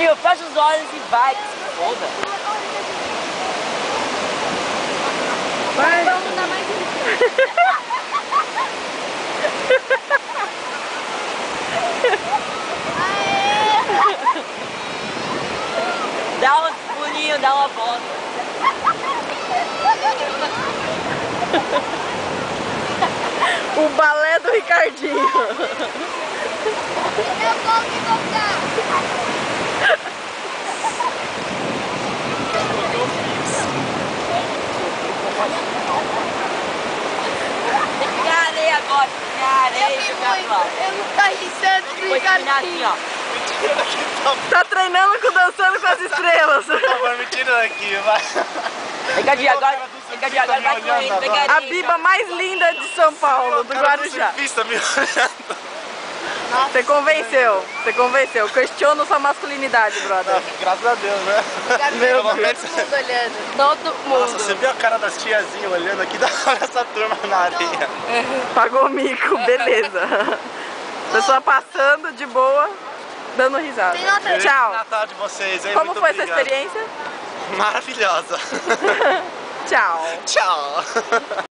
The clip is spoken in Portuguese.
Juninho, fecha os olhos e vai, que se foda. Vai. Vamos dar mais um. Dá um pulinho, dá uma volta. O balé do Ricardinho. Eu vou me contar. Tem que pegar areia agora, pegar areia e jogar pro lado. Eu não tô risando do Depois terminar assim, Ricardinho. ó. Tá treinando com Dançando com as Estrelas. Por favor, me tira daqui, vai. Ricardinho, agora vai correndo, pega areia. A biba mais linda de São Paulo, do Guarujá. Surfista me olhando. Você convenceu. Questiona sua masculinidade, brother. Graças a Deus, né? Meu Pelo Deus. menos- Todo mundo olhando. Todo mundo. Nossa, você viu a cara das tiazinhas olhando aqui da hora essa turma na areia. Pagou mico, beleza. Pessoa passando de boa, dando risada. Tem outra- Feliz Tchau. Natal de vocês, hein? Como Muito foi essa obrigado. experiência? Maravilhosa. Tchau. Tchau.